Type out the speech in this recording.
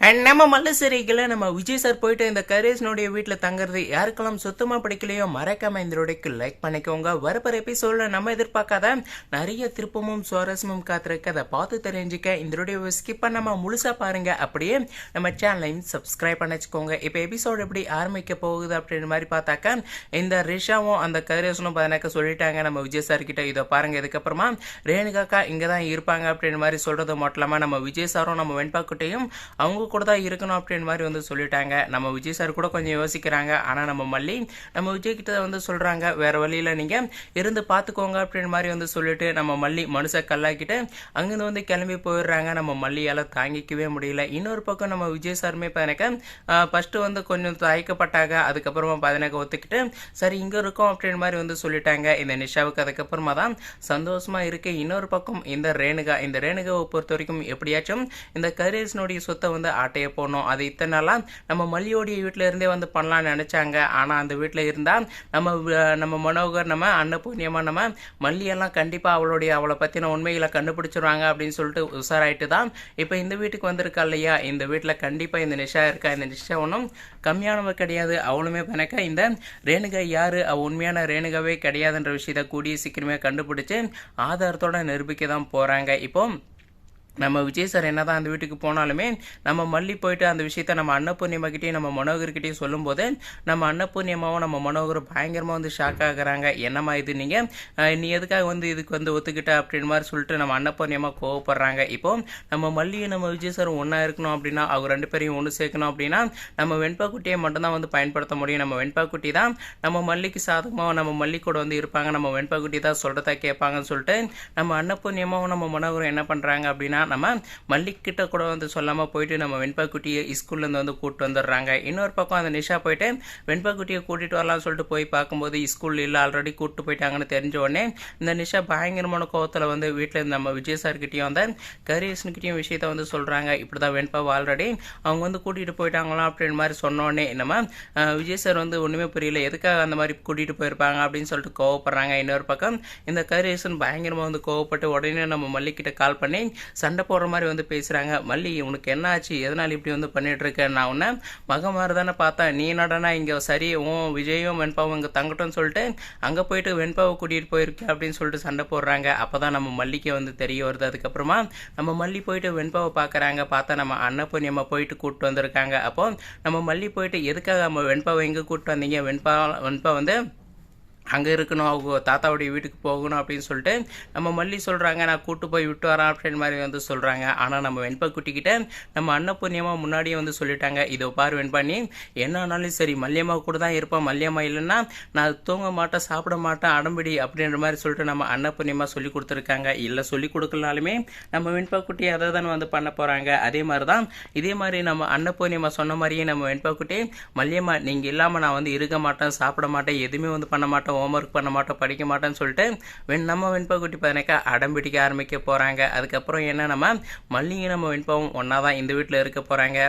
And நம்ம மல்லசரிகளை நம்ம Vijay sir போயிட்டு இந்த கரேஷ்னுடைய வீட்டில் தங்குறது யாருக்கெல்லாம் சுத்தமாக பிடிக்கலையோ மறக்காம இந்த வீடியோக்கு லைக் பண்ணிக்கோங்க. வரப்போற எபிசோட்ல நம்ம எதிர்பார்க்காத நிறைய திருப்பமும் சுவாரஸ்யமும் காத்திருக்கு. அதை பார்த்து தெரிஞ்சுக்க இந்த வீடியோவை ஸ்கிப் பண்ணாம முழுசா பாருங்க. அப்படியே நம்ம சேனலையும் சப்ஸ்கிரைப் பண்ண வச்சுக்கோங்க. இப்போ எபிசோட் எப்படி ஆரம்பிக்க போகுது அப்படின்ற மாதிரி பார்த்தாக்கா இந்த ரிஷாவும் அந்த கரேஷனும் பதினாக்க சொல்லிட்டாங்க நம்ம விஜய் சார் கிட்ட, இதை பாருங்க இதுக்கப்புறமா ரேணுகாக்கா இங்கே தான் இருப்பாங்க அப்படின்ற மாதிரி சொல்றது மட்டும் இல்லாமல் நம்ம விஜய் சாரும் நம்ம வெண்பாக்கிட்டையும் அவங்க கூட தான் இருக்கணும் அப்படின்ற மாதிரி வந்து சொல்லிட்டாங்க. நம்ம விஜய் சார் கூட கொஞ்சம் யோசிக்கிறாங்க. ஆனால் நம்ம மல்லி நம்ம விஜய் கிட்ட வந்து சொல்கிறாங்க, வேறு வழியில் நீங்கள் இருந்து பார்த்துக்கோங்க அப்படின்ற மாதிரி வந்து சொல்லிட்டு நம்ம மல்லி மனுஷ கல்லாக்கிட்டு அங்கேருந்து வந்து கிளம்பி போயிடுறாங்க. நம்ம மல்லியால் தாங்கிக்கவே முடியல. இன்னொரு பக்கம் நம்ம விஜய் சாருமே எனக்கு ஃபஸ்ட்டு வந்து கொஞ்சம் தயக்கப்பட்டாங்க. அதுக்கப்புறமா பதினக்க ஒத்துக்கிட்டு சரி இங்கே இருக்கோம் அப்படின்ற மாதிரி வந்து சொல்லிட்டாங்க இந்த நிஷாவுக்கு. அதுக்கப்புறமா தான் சந்தோஷமாக இருக்குது. இன்னொரு பக்கம் இந்த ரேணுகாவை பொறுத்த வரைக்கும் எப்படியாச்சும் இந்த கரேஷ்னுடைய சொத்தை வந்து ஆட்டையை போடணும். அது இத்தனை நாளாக நம்ம மல்லியோடைய வீட்டில் இருந்தே வந்து பண்ணலான்னு நினச்சாங்க. ஆனால் அந்த வீட்டில் இருந்தால் நம்ம மனோகர் நம்ம அன்னபூர்ணியமா நம்ம மல்லியெல்லாம் கண்டிப்பாக அவளை பற்றின உண்மைகளை கண்டுபிடிச்சிருவாங்க அப்படின்னு சொல்லிட்டு உஷாராயிட்டு தான் இப்போ இந்த வீட்டுக்கு வந்திருக்கா இல்லையா. இந்த வீட்டில் கண்டிப்பாக இந்த நிஷா இருக்கா. இந்த நிஷா ஒன்றும் கம்மியானவ கிடையாது. அவளுமே பணக்க இந்த ரேணுகா யார், உண்மையான ரேணுகாவே கிடையாதுன்ற விஷயத்தை கூடிய சீக்கிரமே கண்டுபிடிச்சு ஆதாரத்தோட நிரூபிக்க தான் போகிறாங்க. இப்போ நம்ம விஜய் சார் என்ன தான் அந்த வீட்டுக்கு போனாலுமே நம்ம மல்லி போயிட்டு அந்த விஷயத்த நம்ம அன்னபூர்ணியமாக்கிட்டேயும் நம்ம மனோகர்கிட்டையும் சொல்லும்போது நம்ம அன்னபூர்ணியமாவும் நம்ம மனோகர் பயங்கரமாக வந்து ஷாக் ஆகுறாங்க. என்னம்மா இது நீங்கள் நீ எதுக்காக வந்து இதுக்கு வந்து ஒத்துக்கிட்ட அப்படின்னு மாதிரி சொல்லிட்டு நம்ம அன்னபூர்ணியமாக கோவப்படுறாங்க. இப்போ நம்ம மல்லியும் நம்ம விஜய் சார் ஒன்றா இருக்கணும் அப்படின்னா அவங்க ரெண்டு பேரையும் ஒன்று சேர்க்கணும் அப்படின்னா நம்ம வெண்பாக்குட்டியை மட்டும்தான் வந்து பயன்படுத்த முடியும். நம்ம வெண்பாக்குட்டி தான் நம்ம மல்லிக்கு சாதகமாக நம்ம மல்லி கூட வந்து இருப்பாங்க. நம்ம வெண்பாக்குட்டி தான் சொல்கிறதா கேட்பாங்கன்னு சொல்லிட்டு நம்ம அன்னபூர்ணியமாவும் நம்ம மனோகரும் என்ன பண்ணுறாங்க அப்படின்னா நம்ம மல்லிக்கிட்ட கூட வந்து சொல்லாமல் போயிட்டு நம்ம வெண்பாக்குட்டியை ஸ்கூல்லேருந்து வந்து கூப்பிட்டு வந்துடுறாங்க. இன்னொரு பக்கம் அந்த நிஷா போயிட்டு வெண்பாக்குட்டியை கூட்டிகிட்டு வரலாம்னு சொல்லிட்டு போய் பார்க்கும்போது ஸ்கூல் இல்லை, ஆல்ரெடி கூப்பிட்டு போயிட்டாங்கன்னு தெரிஞ்ச உடனே இந்த நிஷா பயங்கரமான கோவத்தில் வந்து வீட்டில் நம்ம விஜய் சார்கிட்டையும் அந்த கரேஷ்னுக்கிட்டையும் விஷயத்த வந்து சொல்கிறாங்க. இப்படி தான் வெண்பாவை ஆல்ரெடி அவங்க வந்து கூட்டிகிட்டு போயிட்டாங்களாம் அப்படின்ற மாதிரி சொன்னோடனே நம்ம விஜய் சார் வந்து ஒன்றுமே புரியல, எதுக்காக அந்த மாதிரி கூட்டிகிட்டு போயிருப்பாங்க அப்படின்னு சொல்லிட்டு கோவப்படுறாங்க. இன்னொரு பக்கம் இந்த கரேஷன் பயங்கரமாக வந்து கோவப்பட்டு உடனே நம்ம மல்லிக்கிட்ட கால் பண்ணி சண்டை போடுற மாதிரி வந்து பேசுகிறாங்க. மல்லி உனக்கு என்ன ஆச்சு, எதனால் இப்படி வந்து பண்ணிட்டு இருக்க, நான் உன்னை மகன் மாதிரி தானே பார்த்தேன், நீ என்னடனா இங்கே சரி விஜயும் வெண்பாவும் இங்கே தங்கட்டும்னு சொல்லிட்டு அங்கே போயிட்டு வெண்பாவை கூட்டிகிட்டு போயிருக்கேன் அப்படின்னு சொல்லிட்டு சண்டை போடுறாங்க. அப்போ தான் நம்ம மல்லிக்கு வந்து தெரிய வருது. அதுக்கப்புறமா நம்ம மல்லி போயிட்டு வெண்பாவை பார்க்குறாங்க. பார்த்தா நம்ம அன்னபூர்ணியம்மா போயிட்டு கூப்பிட்டு வந்திருக்காங்க. அப்போ நம்ம மல்லி போயிட்டு எதுக்காக நம்ம வெண்பாவை எங்கே கூப்பிட்டு வந்தீங்க, வெண்பா வந்து அங்கே இருக்கணும், அவங்க தாத்தாவுடைய வீட்டுக்கு போகணும் அப்படின்னு சொல்லிட்டு நம்ம மல்லி சொல்கிறாங்க. நான் கூட்டு போய் விட்டு வரேன் அப்படின்னு மாதிரி வந்து சொல்கிறாங்க. ஆனால் நம்ம வெண்பா குட்டிக்கிட்ட நம்ம அன்னபூர்ணியமாக முன்னாடியே வந்து சொல்லிட்டாங்க, இதோ பாரு வெண்பா நீ என்ன ஆனாலும் சரி மல்லியம்மா கூட தான் இருப்பேன், மல்லியம்மா இல்லைன்னா நான் தூங்க மாட்டேன் சாப்பிட மாட்டேன் அடம்பிடி அப்படின்ற மாதிரி சொல்லிட்டு நம்ம அன்னபூர்ணியமாக சொல்லி கொடுத்துருக்காங்க. இல்லை சொல்லி கொடுக்கலனாலுமே நம்ம வெண்பா குட்டி அதை தானே வந்து பண்ண போகிறாங்க. அதே மாதிரி தான் இதே மாதிரி நம்ம அன்னபூர்ணியம்மா சொன்ன மாதிரியே நம்ம வெண்பா குட்டி மல்லியம்மா நீங்கள் இல்லாமல் நான் வந்து இருக்க மாட்டேன், சாப்பிட மாட்டேன், எதுவுமே வந்து பண்ண மாட்டேன், ஹோம்ஒர்க் பண்ண மாட்டோம், படிக்க மாட்டேன்னு சொல்லிட்டு நம்ம வெண்பாக்குட்டி பதினக்கா அடம்பிடிக்க ஆரம்பிக்க போகிறாங்க. அதுக்கப்புறம் என்ன நம்ம மல்லியும் நம்ம வெண்பாவும் ஒன்றா தான் இந்த வீட்டில் இருக்க போகிறாங்க.